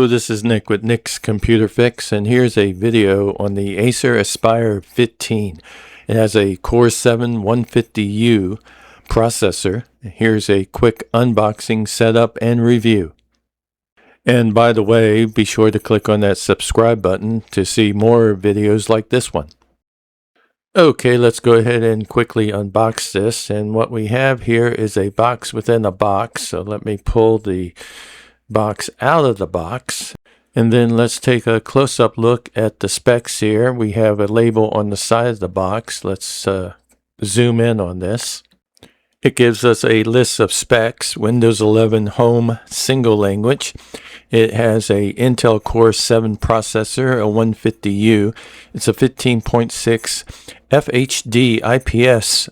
this is Nick with Nick's Computer Fix, and here's a video on the Acer Aspire 15. It has a Core 7 150U processor. Here's a quick unboxing, setup, and review. And by the way, be sure to click on that subscribe button to see more videos like this one. Okay, let's go ahead and quickly unbox this. And what we have here is a box within a box. So let me pull the box out of the box, and then let's take a close-up look at the specs here. We have a label on the side of the box. Let's zoom in on this. It gives us a list of specs. Windows 11 Home Single Language. It has a Intel Core 7 processor, a 150U. It's a 15.6 FHD IPS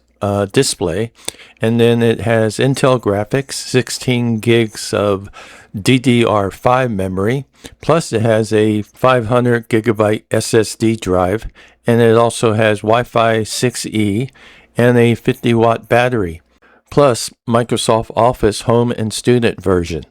display, and then it has Intel graphics, 16 gigs of DDR5 memory, plus it has a 500 gigabyte SSD drive, and it also has Wi-Fi 6E and a 50-watt battery, plus Microsoft Office Home and Student version.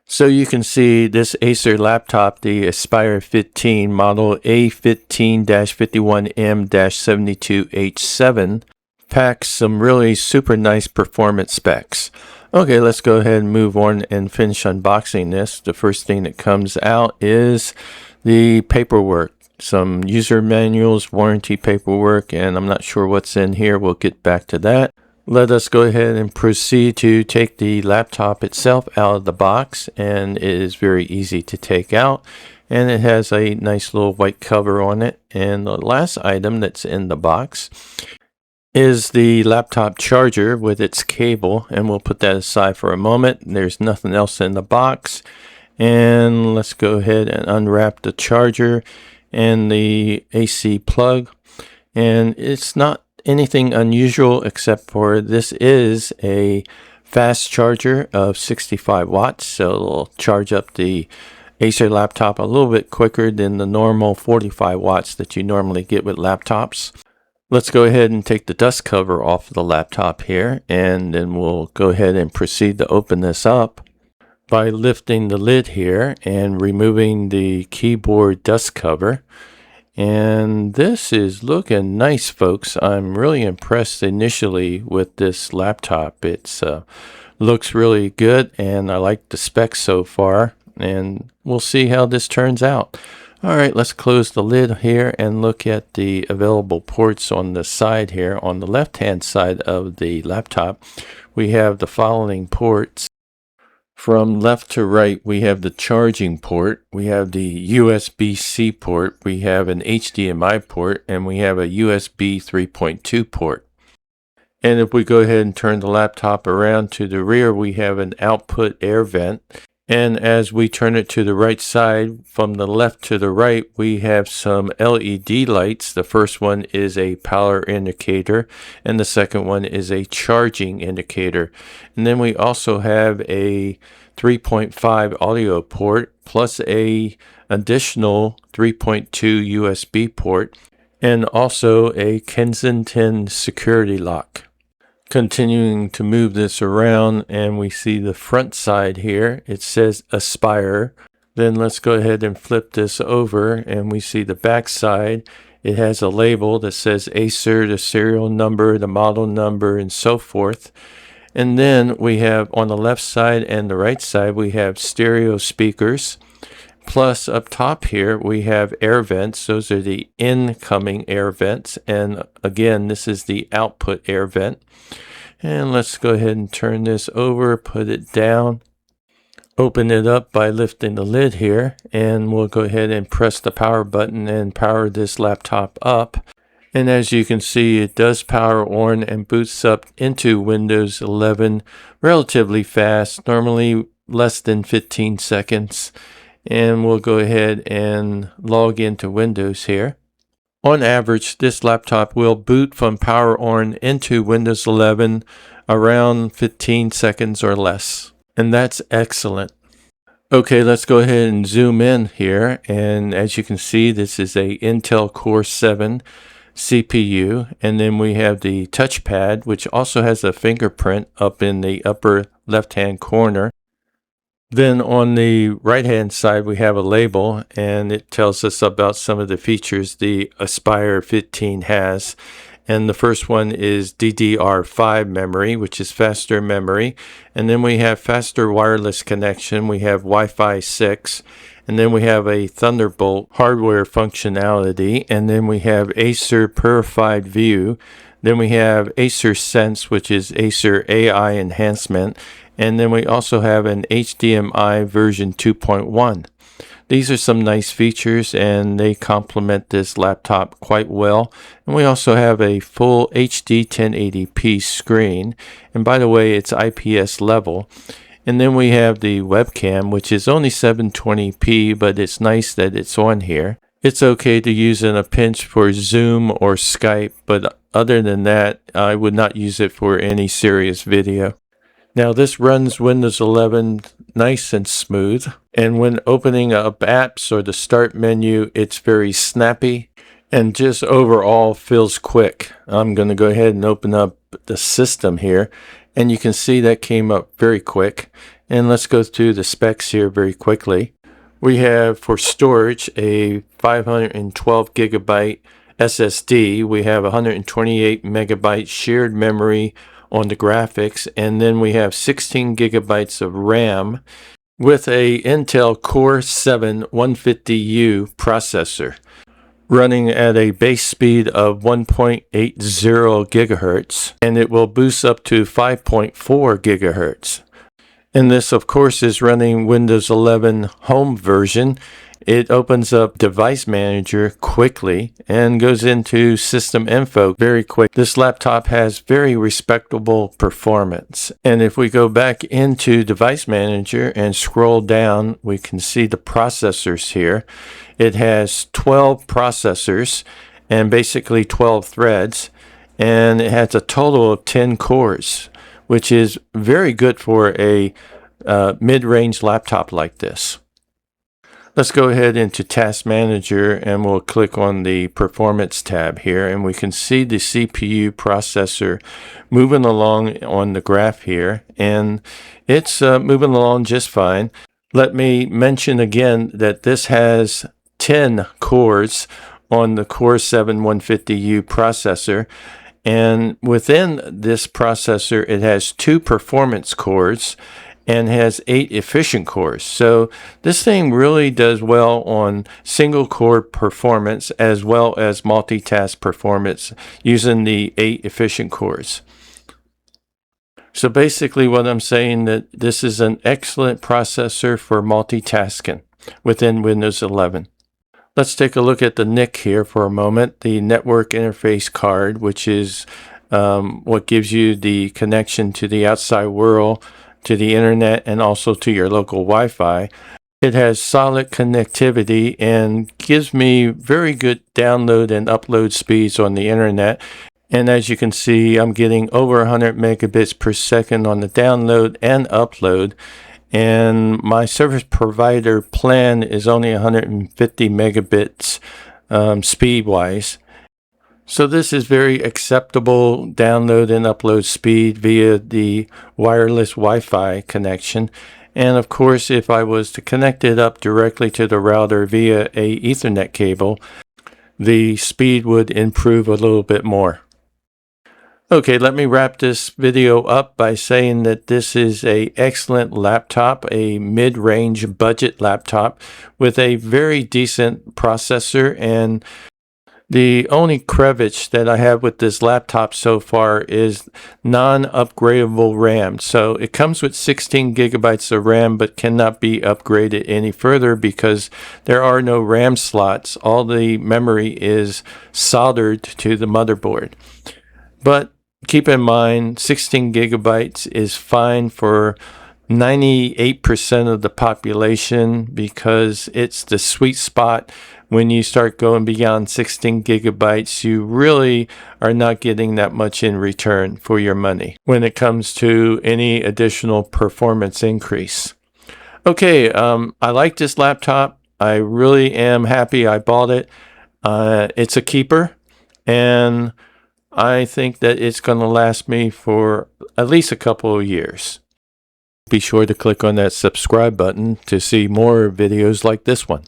So you can see this Acer laptop, the Aspire 15 model A15-51M-72H7, packs some really super nice performance specs. Okay, let's go ahead and move on and finish unboxing this. The first thing that comes out is the paperwork. Some user manuals, warranty paperwork, and I'm not sure what's in here. We'll get back to that. Let us go ahead and proceed to take the laptop itself out of the box, and it is very easy to take out, and it has a nice little white cover on it. And the last item that's in the box is the laptop charger with its cable, and we'll put that aside for a moment. There's nothing else in the box, and let's go ahead and unwrap the charger and the AC plug. And it's not anything unusual, except for this is a fast charger of 65 watts, so it'll charge up the Acer laptop a little bit quicker than the normal 45 watts that you normally get with laptops. Let's go ahead and take the dust cover off the laptop here, and then we'll go ahead and proceed to open this up by lifting the lid here and removing the keyboard dust cover. And this is looking nice, folks. I'm really impressed initially with this laptop. It's looks really good, and I like the specs so far, and we'll see how this turns out. All right, let's close the lid here and look at the available ports on the side here. On the left-hand side of the laptop, we have the following ports. From left to right, we have the charging port, we have the USB-C port, we have an HDMI port, and we have a USB 3.2 port. And if we go ahead and turn the laptop around to the rear, we have an output air vent. And as we turn it to the right side, from the left to the right, we have some LED lights. The first one is a power indicator, and the second one is a charging indicator. And then we also have a 3.5 audio port, plus a additional 3.2 USB port, and also a Kensington security lock. Continuing to move this around, and we see the front side here. It says Aspire. Then let's go ahead and flip this over, and we see the back side. It has a label that says Acer, the serial number, the model number, and so forth. And then we have on the left side and the right side, we have stereo speakers. Plus up top here, we have air vents. Those are the incoming air vents. And again, this is the output air vent. And let's go ahead and turn this over, put it down, open it up by lifting the lid here. And we'll go ahead and press the power button and power this laptop up. And as you can see, it does power on and boots up into Windows 11 relatively fast, normally less than 15 seconds. And we'll go ahead and log into Windows here. On average, this laptop will boot from power on into Windows 11 around 15 seconds or less. And that's excellent. Okay, let's go ahead and zoom in here. And as you can see, this is a Intel Core 7 CPU. And then we have the touchpad, which also has a fingerprint up in the upper left-hand corner. Then on the right hand side, we have a label, and it tells us about some of the features the Aspire 15 has. And the first one is DDR5 memory, which is faster memory. And then we have faster wireless connection. We have Wi-Fi 6. And then we have a Thunderbolt hardware functionality. And then we have Acer Purified View. Then we have Acer Sense, which is Acer AI enhancement. And then we also have an HDMI version 2.1. These are some nice features, and they complement this laptop quite well. And we also have a full HD 1080p screen. And by the way, it's IPS level. And then we have the webcam, which is only 720p, but it's nice that it's on here. It's okay to use in a pinch for Zoom or Skype, but other than that, I would not use it for any serious video. Now this runs Windows 11 nice and smooth, and when opening up apps or the start menu, it's very snappy and just overall feels quick. I'm going to go ahead and open up the system here, and you can see that came up very quick. And let's go through the specs here very quickly. We have for storage a 512 gigabyte SSD. We have 128 megabyte shared memory on the graphics, and then we have 16 gigabytes of RAM with a Intel Core 7 150U processor running at a base speed of 1.80 gigahertz, and it will boost up to 5.4 gigahertz. And this, of course, is running Windows 11 Home version. It opens up Device Manager quickly and goes into System Info very quick. This laptop has very respectable performance. And if we go back into Device Manager and scroll down, we can see the processors here. It has 12 processors and basically 12 threads, and it has a total of 10 cores, which is very good for a mid-range laptop like this. Let's go ahead into Task Manager, and we'll click on the Performance tab here, and we can see the CPU processor moving along on the graph here, and it's moving along just fine. Let me mention again that this has 10 cores on the Core 7 150U processor, and within this processor it has 2 performance cores and has 8 efficient cores. So this thing really does well on single core performance as well as multitask performance using the 8 efficient cores. So basically what I'm saying that this is an excellent processor for multitasking within Windows 11. Let's take a look at the NIC here for a moment, the network interface card, which is what gives you the connection to the outside world, to the internet, and also to your local Wi-Fi. It has solid connectivity and gives me very good download and upload speeds on the internet. And as you can see, I'm getting over 100 megabits per second on the download and upload. And my service provider plan is only 150 megabits speed-wise. So this is very acceptable download and upload speed via the wireless Wi-Fi connection. And of course, if I was to connect it up directly to the router via a Ethernet cable, the speed would improve a little bit more. Okay, let me wrap this video up by saying that this is an excellent laptop, a mid-range budget laptop with a very decent processor, and the only crevice that I have with this laptop so far is non-upgradable RAM. So it comes with 16 gigabytes of RAM but cannot be upgraded any further because there are no RAM slots. All the memory is soldered to the motherboard. But keep in mind, 16 gigabytes is fine for 98% of the population because it's the sweet spot. When you start going beyond 16 gigabytes, you really are not getting that much in return for your money when it comes to any additional performance increase. Okay, I like this laptop. I really am happy I bought it. It's a keeper, and I think that it's going to last me for at least a couple of years. Be sure to click on that subscribe button to see more videos like this one.